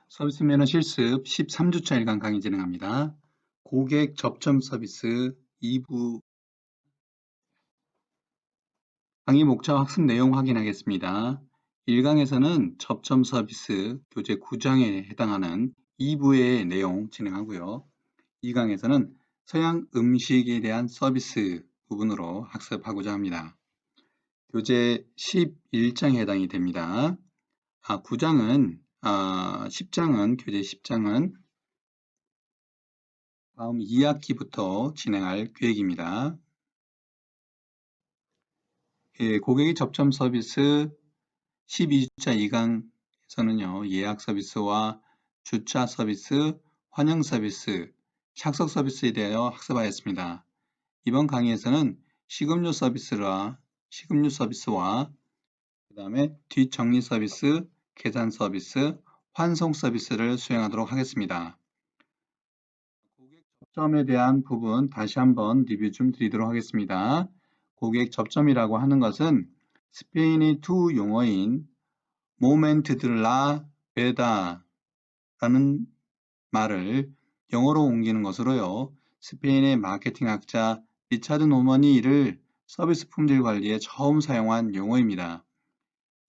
서비스 매너 실습 13주차 일간 강의 진행합니다. 고객 접점 서비스 2부 강의 목차와 학습 내용 확인하겠습니다. 1강에서는 접점 서비스 교재 9장에 해당하는 2부의 내용 진행하고요. 2강에서는 서양 음식에 대한 서비스 부분으로 학습하고자 합니다. 교재 11장에 해당이 됩니다. 10장은 교재 10장은 다음 2학기부터 진행할 계획입니다. 고객의 접점 서비스 12주차 2강에서는요, 예약 서비스와 주차 서비스, 환영 서비스, 착석 서비스에 대하여 학습하였습니다. 이번 강의에서는 식음료 서비스와 그 다음에 뒷정리 서비스, 계산 서비스, 환송 서비스를 수행하도록 하겠습니다. 고객 접점에 대한 부분 다시 한번 리뷰 좀 드리도록 하겠습니다. 고객 접점이라고 하는 것은 스페인의 두 용어인 모멘트 들라 베다 라는 말을 영어로 옮기는 것으로요. 스페인의 마케팅학자 리차드 노먼이 이를 서비스 품질 관리에 처음 사용한 용어입니다.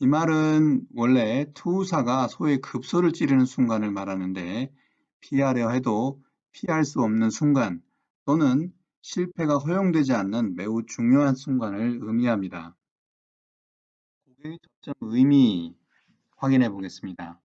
이 말은 원래 투우사가 소의 급소를 찌르는 순간을 말하는데 피하려 해도 피할 수 없는 순간 또는 실패가 허용되지 않는 매우 중요한 순간을 의미합니다. 고객의 접점 의미 확인해 보겠습니다.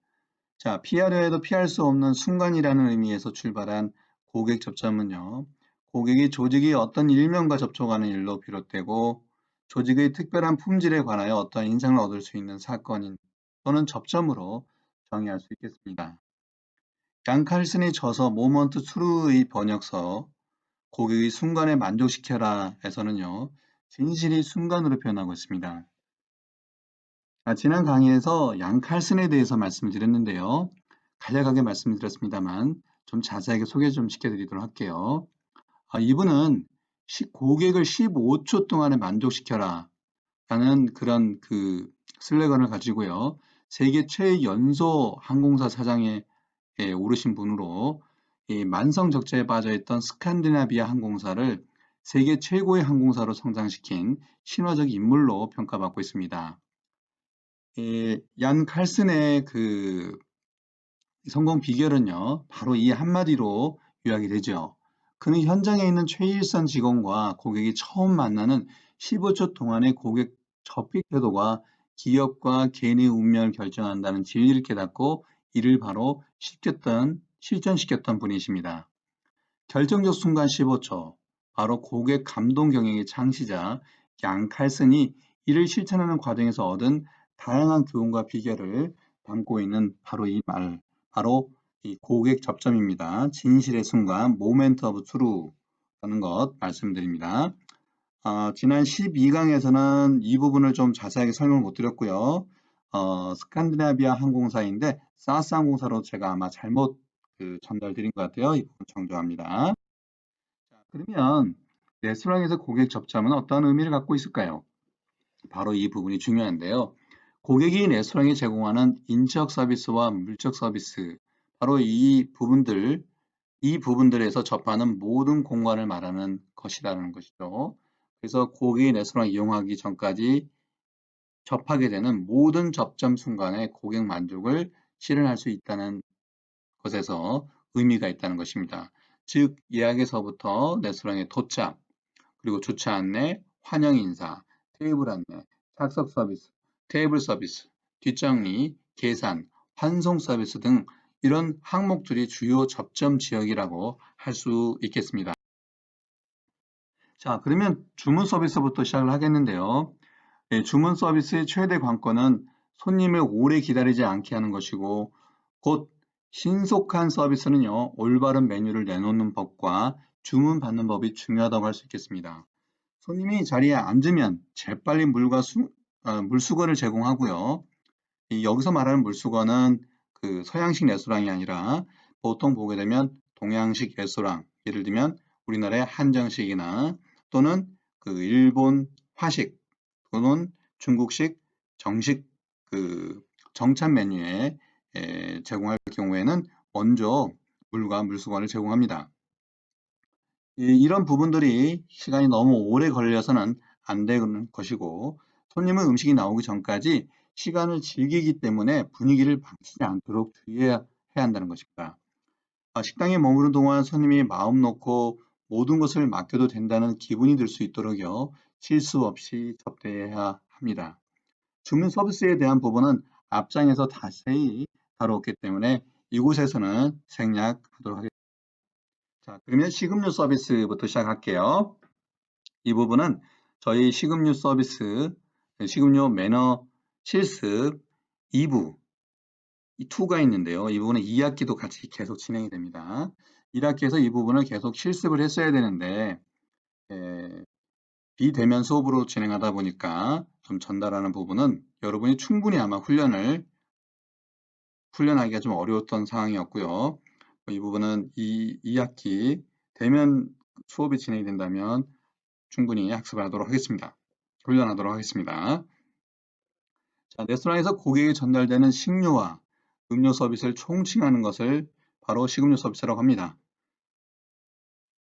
자, 피하려 해도 피할 수 없는 순간이라는 의미에서 출발한 고객 접점은요. 고객이 조직이 어떤 일면과 접촉하는 일로 비롯되고 조직의 특별한 품질에 관하여 어떠한 인상을 얻을 수 있는 사건인 또는 접점으로 정의할 수 있겠습니다. 양 칼슨의 저서 모먼트 트루의 번역서 고객의 순간에 만족시켜라 에서는요. 진실이 순간으로 표현하고 있습니다. 지난 강의에서 양 칼슨에 대해서 말씀을 드렸는데요. 간략하게 말씀드렸습니다만 좀 자세하게 소개 좀 시켜드리도록 할게요. 이분은 고객을 15초 동안에 만족시켜라 라는 그런 슬로건을 가지고요. 세계 최연소 항공사 사장에 오르신 분으로 이 만성 적자에 빠져있던 스칸디나비아 항공사를 세계 최고의 항공사로 성장시킨 신화적 인물로 평가받고 있습니다. 얀 칼슨의 성공 비결은요, 바로 이 한마디로 요약이 되죠. 그는 현장에 있는 최일선 직원과 고객이 처음 만나는 15초 동안의 고객 접촉 태도가 기업과 개인의 운명을 결정한다는 진리를 깨닫고 이를 바로 실천시켰던 분이십니다. 결정적 순간 15초, 바로 고객 감동 경영의 창시자 양 칼슨이 이를 실천하는 과정에서 얻은 다양한 교훈과 비결을 담고 있는 바로 이 말, 바로 이 고객 접점입니다. 진실의 순간, 모멘트 오브 트루라는 것 말씀드립니다. 지난 12강에서는 이 부분을 좀 자세하게 설명을 못 드렸고요. 스칸디나비아 항공사인데 사스 항공사로 제가 아마 잘못 전달드린 것 같아요. 이 부분 정정합니다. 자, 그러면 레스토랑에서 고객 접점은 어떤 의미를 갖고 있을까요? 바로 이 부분이 중요한데요. 고객이 레스토랑에 제공하는 인적 서비스와 물적 서비스, 바로 이 부분들에서 접하는 모든 공간을 말하는 것이라는 것이죠. 그래서 고객이 레스토랑 이용하기 전까지 접하게 되는 모든 접점 순간에 고객 만족을 실현할 수 있다는 것에서 의미가 있다는 것입니다. 즉, 예약에서부터 레스토랑에 도착, 그리고 주차 안내, 환영 인사, 테이블 안내, 착석 서비스, 테이블 서비스, 뒷정리, 계산, 환송 서비스 등 이런 항목들이 주요 접점 지역이라고 할 수 있겠습니다. 자, 그러면 주문 서비스부터 시작을 하겠는데요. 주문 서비스의 최대 관건은 손님을 오래 기다리지 않게 하는 것이고 곧 신속한 서비스는요. 올바른 메뉴를 내놓는 법과 주문 받는 법이 중요하다고 할 수 있겠습니다. 손님이 자리에 앉으면 재빨리 물수건을 제공하고요. 여기서 말하는 물수건은 서양식 레스토랑이 아니라 보통 보게 되면 동양식 레스토랑, 예를 들면 우리나라의 한정식이나 또는 일본 화식 또는 중국식 정식 정찬 메뉴에 제공할 경우에는 먼저 물과 물수건을 제공합니다. 이런 부분들이 시간이 너무 오래 걸려서는 안 되는 것이고, 손님은 음식이 나오기 전까지 시간을 즐기기 때문에 분위기를 망치지 않도록 주의해야 한다는 것입니다. 식당에 머무는 동안 손님이 마음 놓고 모든 것을 맡겨도 된다는 기분이 들 수 있도록요, 실수 없이 접대해야 합니다. 주문 서비스에 대한 부분은 앞장에서 자세히 다루었기 때문에 이곳에서는 생략하도록 하겠습니다. 자, 그러면 식음료 서비스부터 시작할게요. 이 부분은 저희 식음료 서비스, 식음료 매너 실습 2부, 이 2가 있는데요. 이 부분은 2학기도 같이 계속 진행이 됩니다. 1학기에서 이 부분을 계속 실습을 했어야 되는데, 비대면 수업으로 진행하다 보니까 좀 전달하는 부분은 여러분이 충분히 아마 훈련하기가 좀 어려웠던 상황이었고요. 이 부분은 2학기 대면 수업이 진행이 된다면 충분히 학습을 하도록 하겠습니다. 훈련하도록 하겠습니다. 자, 레스토랑에서 고객에게 전달되는 식료와 음료 서비스를 총칭하는 것을 바로 식음료 서비스라고 합니다.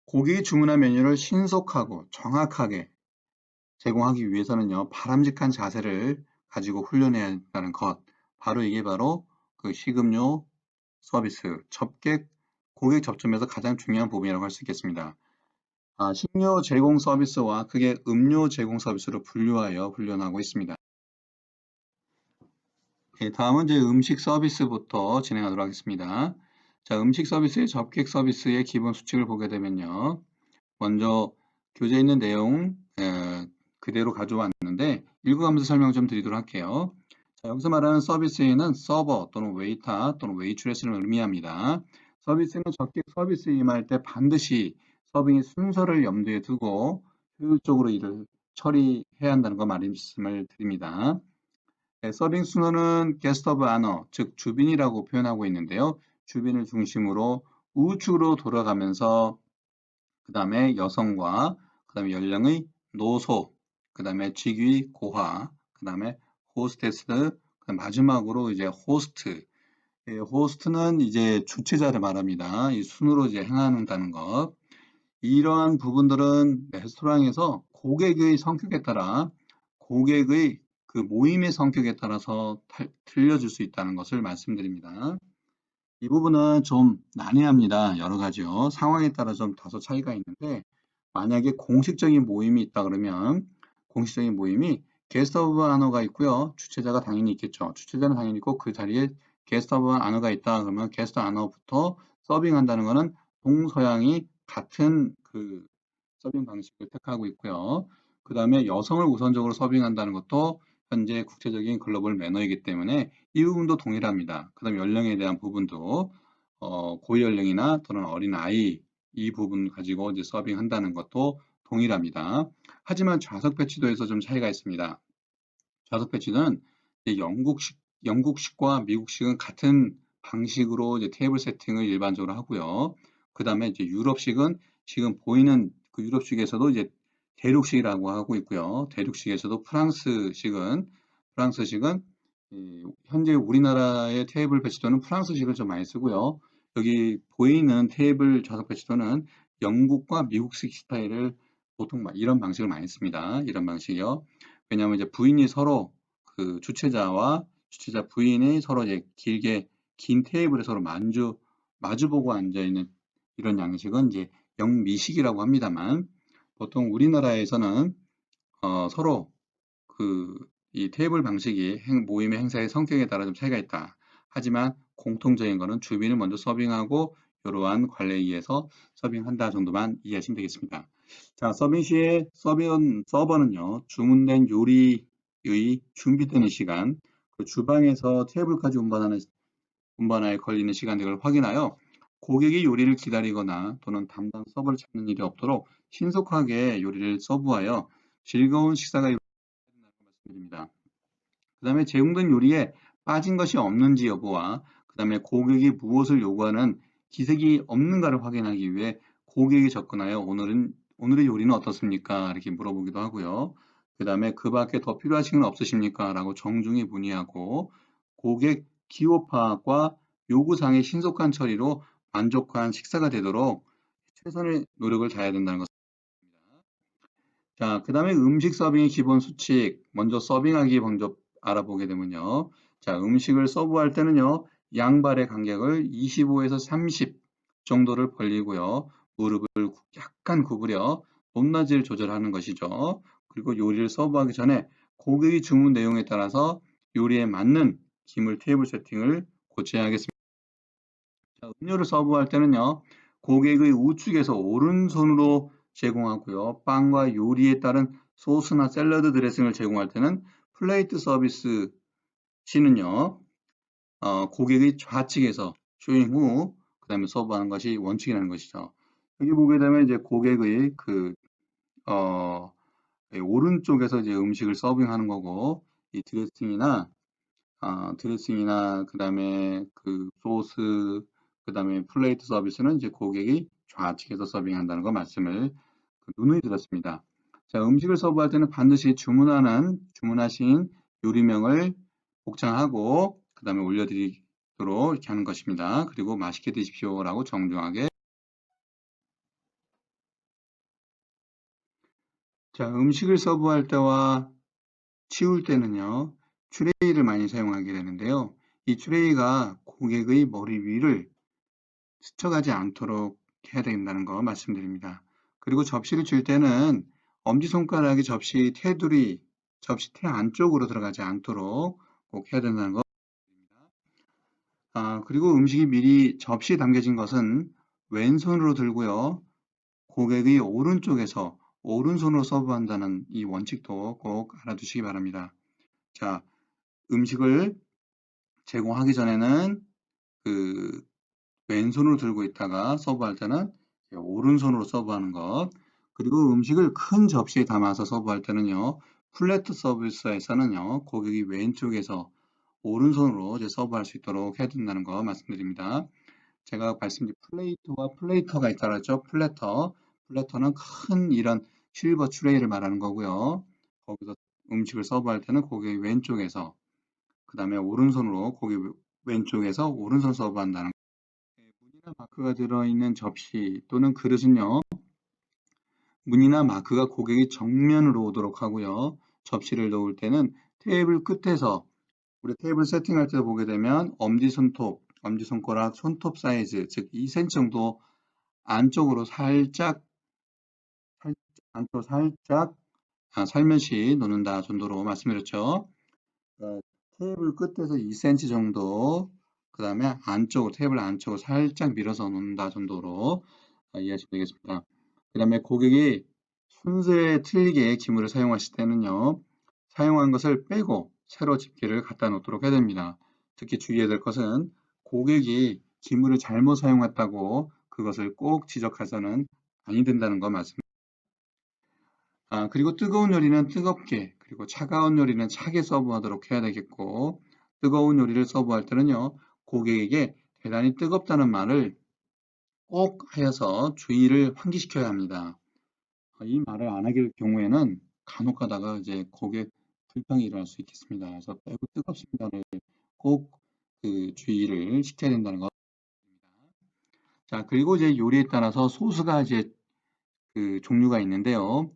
고객이 주문한 메뉴를 신속하고 정확하게 제공하기 위해서는요, 바람직한 자세를 가지고 훈련해야 한다는 것, 바로 이게 바로 그 식음료 서비스, 고객 접점에서 가장 중요한 부분이라고 할 수 있겠습니다. 식료 제공 서비스와 그게 음료 제공 서비스로 분류하여 훈련하고 있습니다. 다음은 이제 음식 서비스부터 진행하도록 하겠습니다. 자, 음식 서비스의 접객 서비스의 기본 수칙을 보게 되면요. 먼저 교재에 있는 내용 그대로 가져왔는데 읽어가면서 설명 좀 드리도록 할게요. 자, 여기서 말하는 서비스에는 서버 또는 웨이터 또는 웨이트레스를 의미합니다. 서비스는 접객 서비스에 임할 때 반드시 서빙의 순서를 염두에 두고 효율적으로 일을 처리해야 한다는 거 말씀을 드립니다. 서빙 순서는 게스트 오브 아너, 즉 주빈이라고 표현하고 있는데요. 주빈을 중심으로 우측으로 돌아가면서 그 다음에 여성과 그 다음에 연령의 노소, 그 다음에 직위 고하, 그 다음에 호스테스, 마지막으로 이제 호스트. 호스트는 이제 주최자를 말합니다. 이 순으로 이제 행한다는 것. 이러한 부분들은 레스토랑에서 고객의 성격에 따라 고객의 그 모임의 성격에 따라서 틀려질 수 있다는 것을 말씀드립니다. 이 부분은 좀 난해합니다. 여러 가지요. 상황에 따라 좀 다소 차이가 있는데 만약에 공식적인 모임이 있다 그러면 공식적인 모임이 게스트 오브 아너가 있고요. 주최자가 당연히 있겠죠. 주최자는 당연히 있고 그 자리에 게스트 오브 아너가 있다 그러면 게스트 아너부터 서빙한다는 것은 동서양이 같은 그 서빙 방식을 택하고 있고요. 그 다음에 여성을 우선적으로 서빙한다는 것도 현재 국제적인 글로벌 매너이기 때문에 이 부분도 동일합니다. 그 다음에 연령에 대한 부분도 고연령이나 또는 어린 아이 이 부분 가지고 이제 서빙한다는 것도 동일합니다. 하지만 좌석 배치도에서 좀 차이가 있습니다. 좌석 배치는 영국식과 미국식은 같은 방식으로 이제 테이블 세팅을 일반적으로 하고요. 그 다음에 이제 유럽식은 지금 보이는 그 유럽식에서도 이제 대륙식이라고 하고 있고요. 대륙식에서도 프랑스식은 현재 우리나라의 테이블 배치도는 프랑스식을 좀 많이 쓰고요. 여기 보이는 테이블 좌석 배치도는 영국과 미국식 스타일을 보통 이런 방식을 많이 씁니다. 이런 방식이요. 왜냐하면 이제 부인이 서로 그 주최자와 주최자 부인이 서로 이제 길게 긴 테이블에 서로 마주보고 앉아 있는 이런 양식은 이제 영미식이라고 합니다만 보통 우리나라에서는 서로 이 테이블 방식이 모임의 행사의 성격에 따라 좀 차이가 있다. 하지만 공통적인 것은 주빈을 먼저 서빙하고 이러한 관례에 의해서 서빙한다 정도만 이해하시면 되겠습니다. 자, 서빙 시에 서버는요, 주문된 요리의 준비되는 시간, 그 주방에서 테이블까지 운반하에 걸리는 시간 등을 확인하여 고객이 요리를 기다리거나 또는 담당 서버를 찾는 일이 없도록 신속하게 요리를 서브하여 즐거운 식사가 이루어진다는 말씀드립니다. 그 다음에 제공된 요리에 빠진 것이 없는지 여부와 그 다음에 고객이 무엇을 요구하는 기색이 없는가를 확인하기 위해 고객이 접근하여 오늘의 요리는 어떻습니까? 이렇게 물어보기도 하고요. 그 다음에 그 밖에 더 필요하신 건 없으십니까? 라고 정중히 문의하고 고객 기호 파악과 요구사항의 신속한 처리로 만족한 식사가 되도록 최선의 노력을 다해야 된다는 것입니다. 자, 그 다음에 음식 서빙의 기본 수칙, 먼저 서빙하기 먼저 알아보게 되면요. 자, 음식을 서브할 때는요, 양발의 간격을 25에서 30 정도를 벌리고요. 무릎을 약간 구부려 높낮이를 조절하는 것이죠. 그리고 요리를 서브하기 전에 고객이 주문 내용에 따라서 요리에 맞는 기물 테이블 세팅을 고쳐야 하겠습니다. 자, 음료를 서브할 때는요, 고객의 우측에서 오른손으로 제공하고요. 빵과 요리에 따른 소스나 샐러드 드레싱을 제공할 때는 플레이트 서비스 시는요, 고객의 좌측에서 쇼잉 후, 그 다음에 서브하는 것이 원칙이라는 것이죠. 여기 보게 되면 이제 고객의 어, 오른쪽에서 이제 음식을 서빙하는 거고, 이 드레싱이나 그다음에 그 소스, 그다음에 플레이트 서비스는 이제 고객이 좌측에서 서빙한다는 거 말씀을 누누이 들었습니다. 자, 음식을 서브할 때는 반드시 주문하신 요리명을 복창하고 그다음에 올려드리도록 이렇게 하는 것입니다. 그리고 맛있게 드십시오라고 정중하게. 자, 음식을 서브할 때와 치울 때는요, 트레이를 많이 사용하게 되는데요. 이 트레이가 고객의 머리 위를 스쳐가지 않도록 해야 된다는 거 말씀드립니다. 그리고 접시를 줄 때는 엄지손가락이 접시 테 안쪽으로 들어가지 않도록 꼭 해야 된다는 거. 그리고 음식이 미리 접시에 담겨진 것은 왼손으로 들고요. 고객의 오른쪽에서 오른손으로 서브한다는 이 원칙도 꼭 알아두시기 바랍니다. 자, 음식을 제공하기 전에는 그 왼손으로 들고 있다가 서브할 때는 오른손으로 서브하는 것. 그리고 음식을 큰 접시에 담아서 서브할 때는요. 플래트 서비스에서는요. 고객이 왼쪽에서 오른손으로 이제 서브할 수 있도록 해야 된다는 거 말씀드립니다. 제가 말씀드린 플레이트와 플레이터가 있다고 했죠. 플래터는 큰 이런 실버 트레이를 말하는 거고요. 거기서 음식을 서브할 때는 고객이 왼쪽에서 그 다음에 오른손으로 고객 왼쪽에서 오른손 서브한다는 문이나 마크가 들어있는 접시 또는 그릇은요, 문이나 마크가 고객의 정면으로 오도록 하고요. 접시를 놓을 때는 테이블 끝에서 우리 테이블 세팅할 때 보게 되면 엄지손가락 손톱 사이즈, 즉 2cm 정도 안쪽으로 안쪽으로 살짝 살며시 놓는다 정도로 말씀드렸죠. 어, 테이블 끝에서 2cm 정도, 그 다음에 테이블 안쪽으로 살짝 밀어서 놓는다 정도로 이해하시면 되겠습니다. 그 다음에 고객이 순서에 틀리게 기물을 사용하실 때는요, 사용한 것을 빼고 새로 집게를 갖다 놓도록 해야 됩니다. 특히 주의해야 될 것은 고객이 기물을 잘못 사용했다고 그것을 꼭 지적해서는 아니 된다는 거 말씀. 그리고 뜨거운 요리는 뜨겁게, 그리고 차가운 요리는 차게 서브하도록 해야 되겠고, 뜨거운 요리를 서브할 때는요, 고객에게 대단히 뜨겁다는 말을 꼭 하여서 주의를 환기시켜야 합니다. 이 말을 안 하길 경우에는 간혹 가다가 이제 고객 불평이 일어날 수 있겠습니다. 그래서 매우 뜨겁습니다를 꼭 주의를 시켜야 된다는 것입니다. 자, 그리고 이제 요리에 따라서 소스가 이제 종류가 있는데요.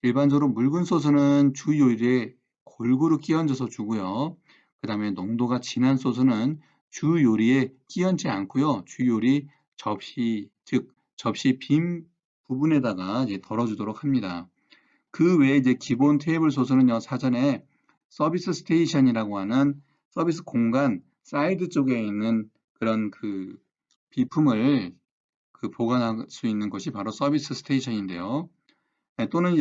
일반적으로 묽은 소스는 주 요리에 골고루 끼얹어서 주고요. 그 다음에 농도가 진한 소스는 주 요리에 끼얹지 않고요. 주 요리 접시 빈 부분에다가 이제 덜어주도록 합니다. 그 외에 이제 기본 테이블 소스는요, 사전에 서비스 스테이션이라고 하는 서비스 공간 사이드 쪽에 있는 그런 비품을 보관할 수 있는 곳이 바로 서비스 스테이션인데요. 또는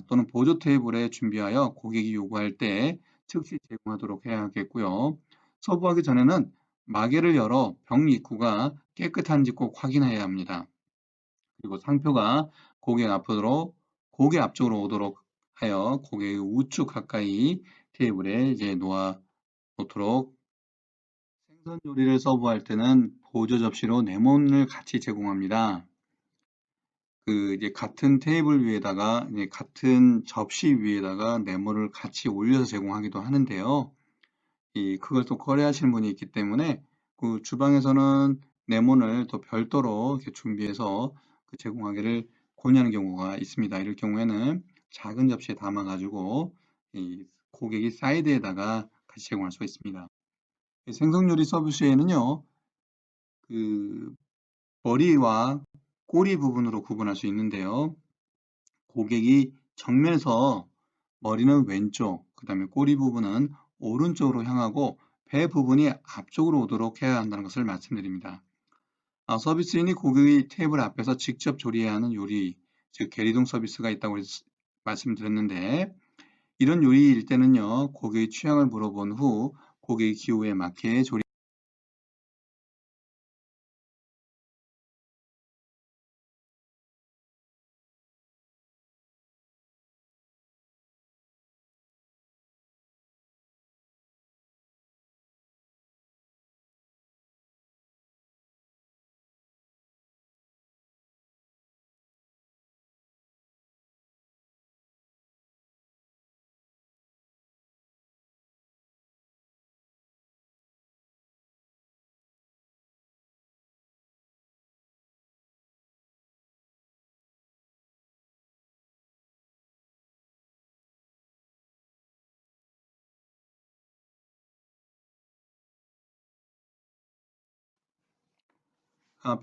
또는 보조 테이블에 준비하여 고객이 요구할 때 즉시 제공하도록 해야 하겠고요. 서브하기 전에는 마개를 열어 병 입구가 깨끗한지 꼭 확인해야 합니다. 그리고 상표가 고객 앞쪽으로 오도록 하여 고객의 우측 가까이 테이블에 이제 놓아 놓도록. 생선 요리를 서브할 때는 보조 접시로 레몬을 같이 제공합니다. 이제 같은 테이블 위에다가 이제 같은 접시 위에다가 네모를 같이 올려서 제공하기도 하는데요. 그걸 또 거래하시는 분이 있기 때문에 그 주방에서는 레몬을 또 별도로 이렇게 준비해서 그 제공하기를 권유하는 경우가 있습니다. 이럴 경우에는 작은 접시에 담아가지고 이 고객이 사이드에다가 같이 제공할 수가 있습니다. 생선 요리 서비스에는요, 그 머리와 꼬리 부분으로 구분할 수 있는데요. 고객이 정면에서 머리는 왼쪽, 그 다음에 꼬리 부분은 오른쪽으로 향하고 배 부분이 앞쪽으로 오도록 해야 한다는 것을 말씀드립니다. 서비스인이 고객의 테이블 앞에서 직접 조리해야 하는 요리, 즉 계리동 서비스가 있다고 말씀드렸는데, 이런 요리일 때는요, 고객의 취향을 물어본 후 고객의 기호에 맞게 조리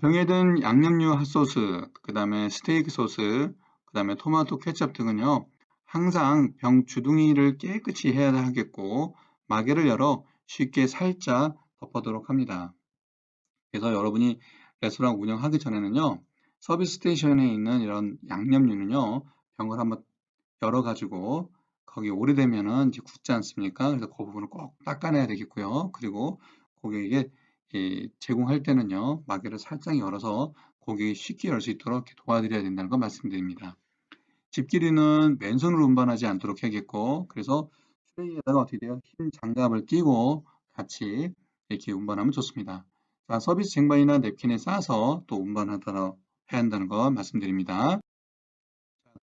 병에 든 양념류 핫소스, 그 다음에 스테이크 소스, 그 다음에 토마토 케첩 등은요, 항상 병 주둥이를 깨끗이 해야 하겠고, 마개를 열어 쉽게 살짝 덮어도록 합니다. 그래서 여러분이 레스토랑 운영하기 전에는요, 서비스 스테이션에 있는 이런 양념류는요, 병을 한번 열어가지고, 거기 오래되면은 이제 굳지 않습니까? 그래서 그 부분을 꼭 닦아내야 되겠고요. 그리고 고객에게 제공할 때는요, 마개를 살짝 열어서 고객이 쉽게 열 수 있도록 이렇게 도와드려야 된다는 거 말씀드립니다. 집기류는 맨손으로 운반하지 않도록 해야겠고, 그래서 트레이에다가 어떻게 돼요? 흰 장갑을 끼고 같이 이렇게 운반하면 좋습니다. 자, 서비스 쟁반이나 냅킨에 싸서 또 운반하도록 해야 한다는 거 말씀드립니다.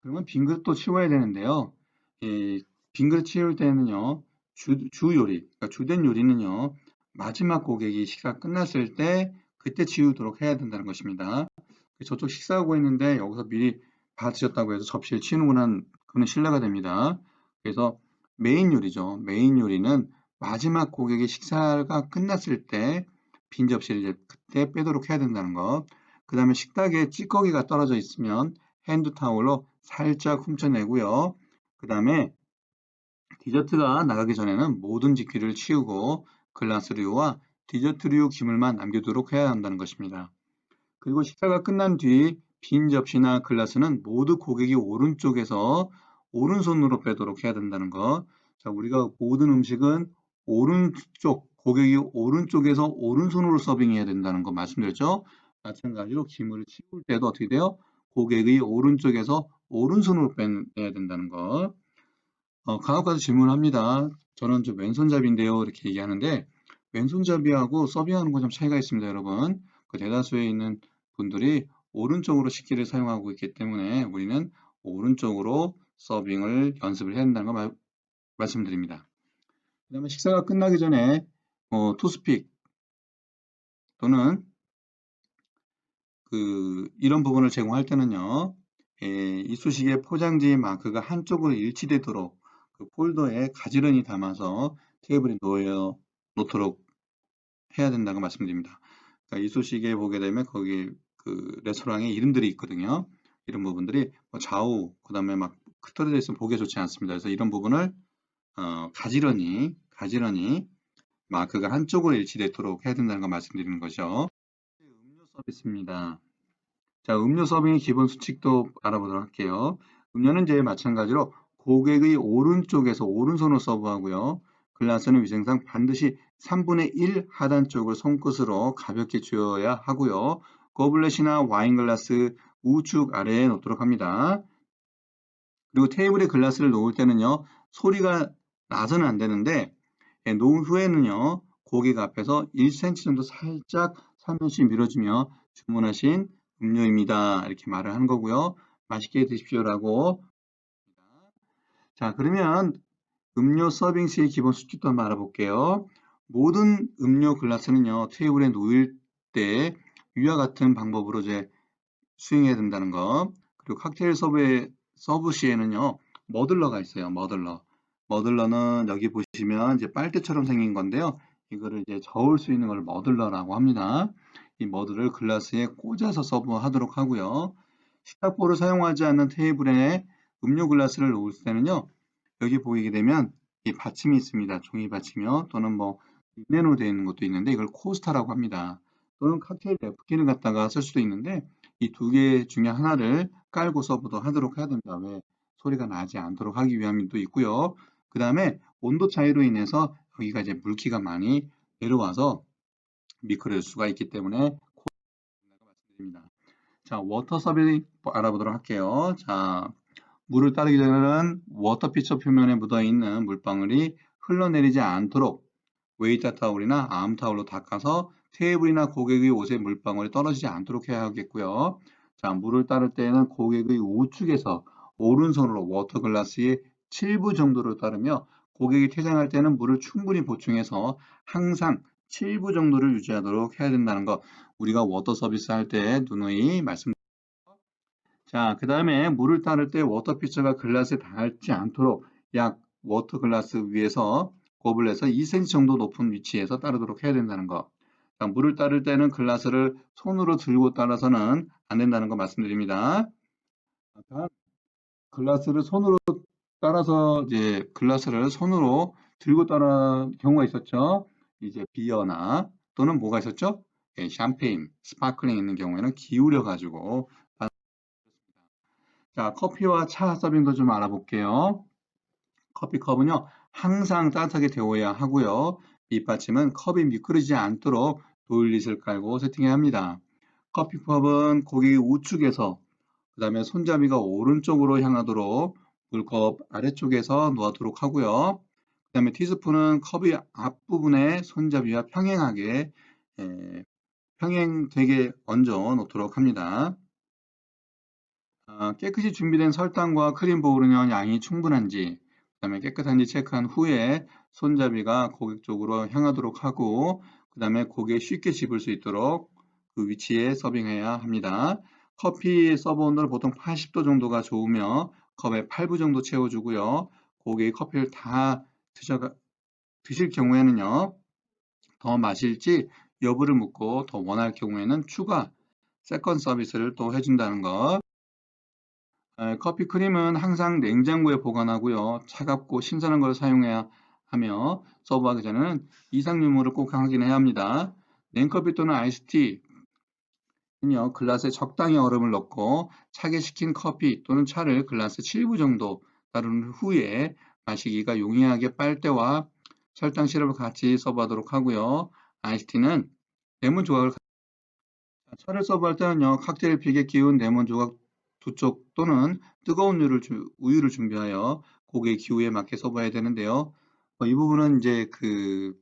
그러면 빈 그릇도 치워야 되는데요. 빈 그릇 치울 때는요, 주 요리, 그러니까 주된 요리는요, 마지막 고객이 식사 끝났을 때 그때 치우도록 해야 된다는 것입니다. 저쪽 식사하고 있는데 여기서 미리 받으셨다고 해서 접시를 치우는 그는 실례가 됩니다. 그래서 메인 요리죠. 메인 요리는 마지막 고객의 식사가 끝났을 때 빈 접시를 이제 그때 빼도록 해야 된다는 것. 그 다음에 식탁에 찌꺼기가 떨어져 있으면 핸드 타올로 살짝 훔쳐내고요. 그 다음에 디저트가 나가기 전에는 모든 집기를 치우고 글라스류와 디저트류 기물만 남겨두도록 해야 한다는 것입니다. 그리고 식사가 끝난 뒤 빈 접시나 글라스는 모두 고객이 오른쪽에서 오른손으로 빼도록 해야 된다는 것. 자, 우리가 모든 음식은 오른쪽, 고객이 오른쪽에서 오른손으로 서빙해야 된다는 거 말씀드렸죠? 마찬가지로 기물을 치울 때도 어떻게 돼요? 고객의 오른쪽에서 오른손으로 빼내야 된다는 거. 간혹 가다 질문합니다. 저는 좀 왼손잡이인데요. 이렇게 얘기하는데 왼손잡이하고 서빙하는 건 좀 차이가 있습니다, 여러분. 그 대다수에 있는 분들이 오른쪽으로 식기를 사용하고 있기 때문에 우리는 오른쪽으로 서빙을 연습을 해야 한다는 거 말씀드립니다. 그 다음에 식사가 끝나기 전에 투스픽 또는 이런 부분을 제공할 때는요, 이쑤시개 포장지 마크가 한쪽으로 일치되도록 그 폴더에 가지런히 담아서 테이블에 놓도록 해야 된다고 말씀드립니다. 그러니까 이쑤시개 보게 되면 거기 그 레스토랑에 이름들이 있거든요. 이런 부분들이 좌우, 그 다음에 막 흐트러져 있으면 보기 좋지 않습니다. 그래서 이런 부분을 가지런히 마크가 한쪽으로 일치되도록 해야 된다는 걸 말씀드리는 거죠. 음료 서비스입니다. 자, 음료 서빙의 기본 수칙도 알아보도록 할게요. 음료는 이제 마찬가지로 고객의 오른쪽에서 오른손으로 서브하고요. 글라스는 위생상 반드시 3분의 1 하단 쪽을 손끝으로 가볍게 쥐어야 하고요. 거블렛이나 와인 글라스 우측 아래에 놓도록 합니다. 그리고 테이블에 글라스를 놓을 때는요. 소리가 나서는 안 되는데 놓은 후에는요. 고객 앞에서 1cm 정도 살짝 살며시 밀어주며 주문하신 음료입니다. 이렇게 말을 하는 거고요. 맛있게 드십시오라고. 자, 그러면 음료 서빙 시의 기본 수칙도 한번 알아볼게요. 모든 음료 글라스는요, 테이블에 놓일 때 위와 같은 방법으로 이제 수행해야 된다는 거. 그리고 칵테일 서브 시에는요, 머들러가 있어요. 머들러는 여기 보시면 이제 빨대처럼 생긴 건데요. 이거를 이제 저을 수 있는 걸 머들러라고 합니다. 이 머드를 글라스에 꽂아서 서브하도록 하고요. 식탁보를 사용하지 않는 테이블에 음료 글라스를 놓을 때는요, 여기 보이게 되면 이 받침이 있습니다. 종이 받침이요. 또는 뭐 린넨으로 되어 있는 것도 있는데 이걸 코스타라고 합니다. 또는 칵테일 냅킨을 갖다가 쓸 수도 있는데 이 두 개 중에 하나를 깔고 서브도 하도록 해야 됩니다. 왜? 소리가 나지 않도록 하기 위함도 있고요. 그 다음에 온도 차이로 인해서 여기가 이제 물기가 많이 내려와서 미끄러질 수가 있기 때문에 말씀드립니다. 자, 워터 서비 알아보도록 할게요. 자, 물을 따르기 전에는 워터 피처 표면에 묻어 있는 물방울이 흘러내리지 않도록 웨이터 타올이나 아մ 타올로 닦아서 테이블이나 고객의 옷에 물방울이 떨어지지 않도록 해야 하겠고요. 자, 물을 따를 때에는 고객의 우측에서 오른손으로 워터 글라스의 7부 정도를 따르며 고객이 퇴장할 때는 물을 충분히 보충해서 항상 7부 정도를 유지하도록 해야 된다는 거 우리가 워터 서비스 할 때 누누이 말씀. 자, 그 다음에 물을 따를 때 워터 피처가 글라스에 닿지 않도록 약 워터 글라스 위에서 고블에서 2cm 정도 높은 위치에서 따르도록 해야 된다는 거. 자, 물을 따를 때는 글라스를 손으로 들고 따라서는 안 된다는 거 말씀드립니다. 다음, 글라스를 손으로 따라서 이제 글라스를 손으로 들고 따라 경우가 있었죠. 이제 비어나 또는 뭐가 있었죠? 예, 샴페인, 스파클링 있는 경우에는 기울여 가지고. 자, 커피와 차 서빙도 좀 알아볼게요. 커피컵은요, 항상 따뜻하게 데워야 하고요. 밑받침은 컵이 미끄러지지 않도록 도일릿을 깔고 세팅해야 합니다. 커피컵은 고객의 우측에서, 그 다음에 손잡이가 오른쪽으로 향하도록 물컵 아래쪽에서 놓도록 하고요. 그 다음에 티스푼은 컵의 앞부분에 손잡이와 평행하게, 평행되게 얹어 놓도록 합니다. 깨끗이 준비된 설탕과 크림 버무리는 양이 충분한지, 그다음에 깨끗한지 체크한 후에 손잡이가 고객 쪽으로 향하도록 하고, 그다음에 고객이 쉽게 집을 수 있도록 그 위치에 서빙해야 합니다. 커피 서버 온도는 보통 80도 정도가 좋으며 컵에 8부 정도 채워주고요. 고객이 커피를 다 드실 경우에는요, 더 마실지 여부를 묻고 더 원할 경우에는 추가 세컨 서비스를 또 해준다는 것. 커피 크림은 항상 냉장고에 보관하고요. 차갑고 신선한 걸 사용해야 하며 서브하기 전에는 이상 유무를 꼭 확인해야 합니다. 냉커피 또는 아이스티는요. 글라스에 적당히 얼음을 넣고 차게 식힌 커피 또는 차를 글라스 7부 정도 따른 후에 마시기가 용이하게 빨대와 설탕 시럽을 같이 서브하도록 하고요. 아이스티는 레몬 조각을 차를 서브할 때는요, 칵테일 픽에 끼운 레몬 조각 2쪽 또는 뜨거운 우유를 준비하여 고객의 기호에 맞게 서브해야 되는데요. 이 부분은 이제 그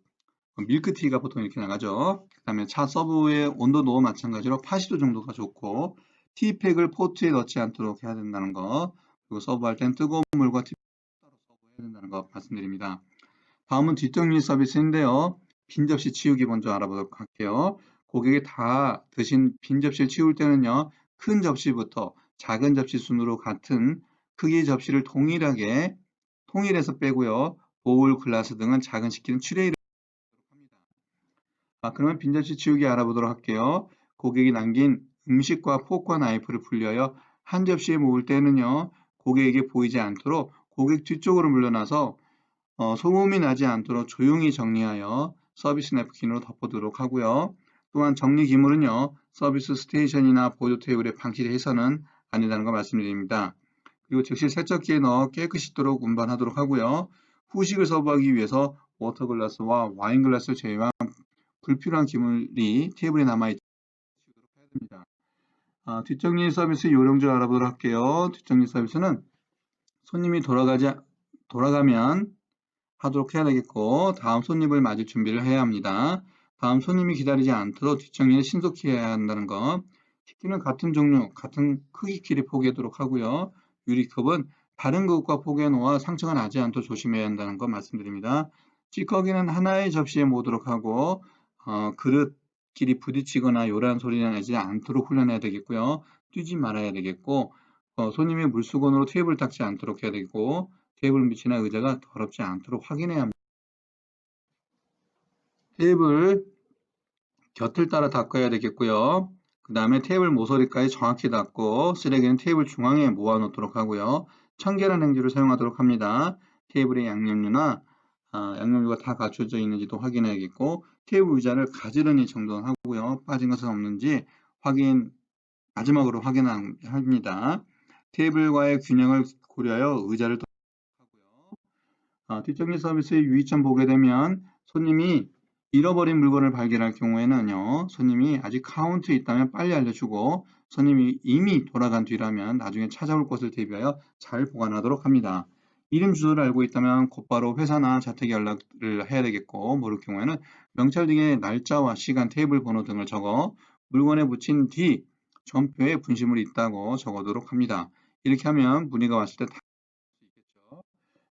밀크티가 보통 이렇게 나가죠. 그 다음에 차 서브의 온도도 마찬가지로 80도 정도가 좋고 티팩을 포트에 넣지 않도록 해야 된다는 거, 그리고 서브할 땐 뜨거운 물과 티팩을 따로 서브해야 된다는 거 말씀드립니다. 다음은 뒷정리 서비스인데요. 빈 접시 치우기 먼저 알아보도록 할게요. 고객이 다 드신 빈 접시를 치울 때는요. 큰 접시부터 작은 접시 순으로 같은 크기의 접시를 통일해서 빼고요. 보울, 글라스 등은 작은 식기는 트레이를 합니다. 그러면 빈 접시 치우기 알아보도록 할게요. 고객이 남긴 음식과 포크와 나이프를 분리하여 한 접시에 모을 때는요. 고객에게 보이지 않도록 고객 뒤쪽으로 물러나서 소음이 나지 않도록 조용히 정리하여 서비스 냅킨으로 덮어두도록 하고요. 또한 정리 기물은요, 서비스 스테이션이나 보조 테이블에 방치해서는 안 된다는 거 말씀드립니다. 그리고 즉시 세척기에 넣어 깨끗이 씻도록 운반하도록 하고요. 후식을 서브하기 위해서 워터글라스와 와인글라스를 제외한 불필요한 기물이 테이블에 남아있도록 해야 됩니다. 뒷정리 서비스 요령줄 알아보도록 할게요. 뒷정리 서비스는 손님이 돌아가면 하도록 해야 되겠고, 다음 손님을 맞을 준비를 해야 합니다. 다음 손님이 기다리지 않도록 뒷정리를 신속히 해야 한다는 것. 식기는 같은 종류, 같은 크기끼리 포개도록 하고요. 유리컵은 다른 그릇과 포개 놓아 상처가 나지 않도록 조심해야 한다는 것 말씀드립니다. 찌꺼기는 하나의 접시에 모으도록 하고 그릇끼리 부딪히거나 요란 소리가 나지 않도록 훈련해야 되겠고요. 뛰지 말아야 되겠고 손님이 물수건으로 테이블 닦지 않도록 해야 되고 테이블 밑이나 의자가 더럽지 않도록 확인해야 합니다. 테이블 곁을 따라 닦아야 되겠고요. 그 다음에 테이블 모서리까지 정확히 닦고 쓰레기는 테이블 중앙에 모아 놓도록 하고요. 청결한 행주를 사용하도록 합니다. 테이블에 양념류가 다 갖춰져 있는지도 확인해야겠고 테이블 의자를 가지런히 정돈하고요. 빠진 것은 없는지 마지막으로 확인합니다. 테이블과의 균형을 고려하여 의자를 하고요. 뒷정리 서비스의 유의점 보게 되면 손님이 잃어버린 물건을 발견할 경우에는요. 손님이 아직 카운트에 있다면 빨리 알려주고 손님이 이미 돌아간 뒤라면 나중에 찾아올 것을 대비하여 잘 보관하도록 합니다. 이름 주소를 알고 있다면 곧바로 회사나 자택에 연락을 해야 되겠고 모를 경우에는 명찰 등의 날짜와 시간, 테이블 번호 등을 적어 물건에 붙인 뒤 전표에 분실물이 있다고 적어도록 합니다. 이렇게 하면 문의가 왔을 때 다 수 있겠죠.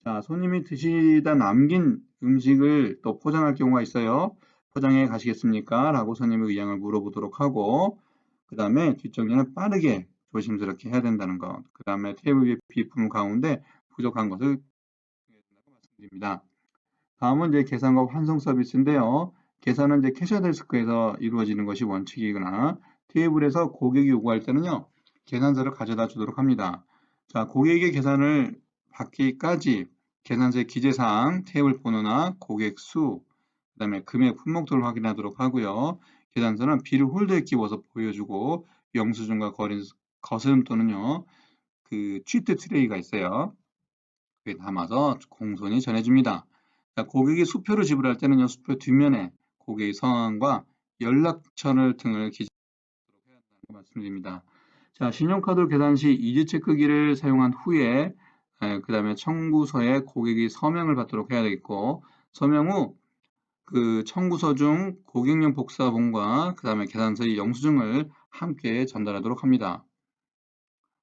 자, 손님이 드시다 남긴 음식을 또 포장할 경우가 있어요. 포장해 가시겠습니까? 라고 손님의 의향을 물어보도록 하고 그 다음에 뒷정리는 빠르게 조심스럽게 해야 된다는 것. 그 다음에 테이블 위에 비품 가운데 부족한 것을 해야 된다고 말씀드립니다. 다음은 이제 계산과 환송 서비스인데요. 계산은 이제 캐셔 데스크에서 이루어지는 것이 원칙이거나 테이블에서 고객이 요구할 때는요. 계산서를 가져다 주도록 합니다. 자, 고객의 계산을 받기까지 계산서의 기재사항, 테이블 번호나 고객 수, 그 다음에 금액 품목들을 확인하도록 하고요. 계산서는 비를 홀더에 끼워서 보여주고 영수증과 거스름 또는요. 그 취트 트레이가 있어요. 그에 담아서 공손히 전해줍니다. 자, 고객이 수표를 지불할 때는요. 수표 뒷면에 고객의 성함과 연락처를 등을 기재하도록 해야 한다는 거 말씀드립니다. 자, 신용카드 계산 시 이지 체크기를 사용한 후에 그 다음에 청구서에 고객이 서명을 받도록 해야 되겠고 서명 후 그 청구서 중 고객용 복사본과 그 다음에 계산서의 영수증을 함께 전달하도록 합니다.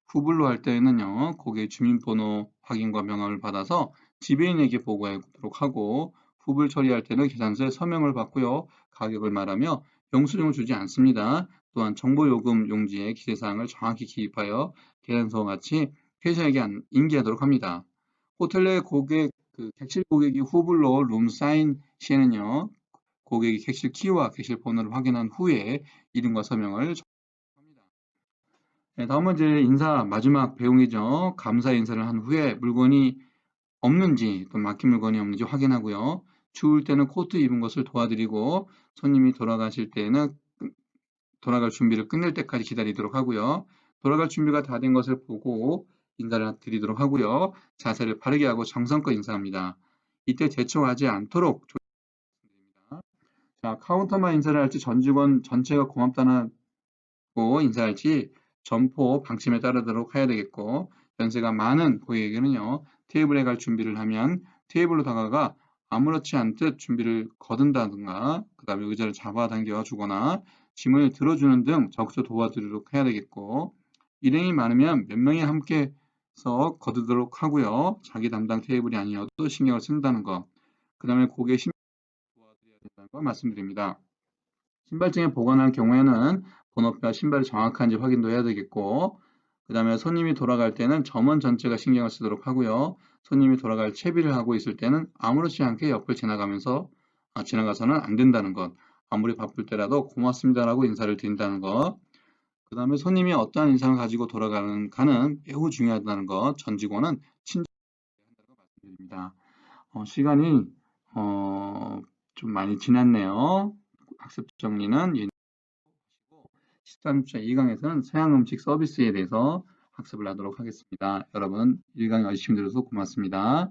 후불로 할 때는요, 고객 주민번호 확인과 명함을 받아서 지배인에게 보고하도록 하고, 후불 처리할 때는 계산서에 서명을 받고요, 가격을 말하며 영수증을 주지 않습니다. 또한 정보요금 용지에 기재사항을 정확히 기입하여 계산서와 같이 회사에게 인계하도록 합니다. 호텔 내 객실 고객이 후불로 룸 사인 시에는요, 고객이 객실 키와 객실 번호를 확인한 후에 이름과 서명을 합니다. 네, 다음은 이제 마지막 배웅이죠. 감사 인사를 한 후에 물건이 없는지 또 막힌 물건이 없는지 확인하고요. 추울 때는 코트 입은 것을 도와드리고 손님이 돌아가실 때는 돌아갈 준비를 끝낼 때까지 기다리도록 하고요. 돌아갈 준비가 다 된 것을 보고 인사를 드리도록 하고요. 자세를 바르게 하고 정성껏 인사합니다. 이때 재촉하지 않도록 조심드립니다. 자, 카운터만 인사를 할지 전 직원 전체가 고맙다는 인사할지 점포 방침에 따르도록 해야 되겠고 연세가 많은 고객에게는요 테이블에 갈 준비를 하면 테이블로 다가가 아무렇지 않듯 준비를 거둔다든가 그 다음에 의자를 잡아당겨 주거나 짐을 들어주는 등 적극 도와드리도록 해야 되겠고 일행이 많으면 몇 명이 함께서 거두도록 하고요 자기 담당 테이블이 아니어도 신경을 쓴다는 것그 다음에 고객 신경 도와드려야 된다는 거 말씀드립니다. 신발장에 보관할 경우에는 번호표와 신발이 정확한지 확인도 해야 되겠고 그 다음에 손님이 돌아갈 때는 점원 전체가 신경을 쓰도록 하고요. 손님이 돌아갈 채비를 하고 있을 때는 아무렇지 않게 옆을 지나가서는 안 된다는 것. 아무리 바쁠 때라도 고맙습니다라고 인사를 드린다는 것. 그 다음에 손님이 어떠한 인상을 가지고 가는 매우 중요하다는 것. 전 직원은 친절해야 한다는 걸 말씀드립니다. 시간이 좀 많이 지났네요. 학습 정리는 13차 2강에서는 서양 음식 서비스에 대해서 학습을 하도록 하겠습니다. 여러분 1강 열심히 들어서 고맙습니다.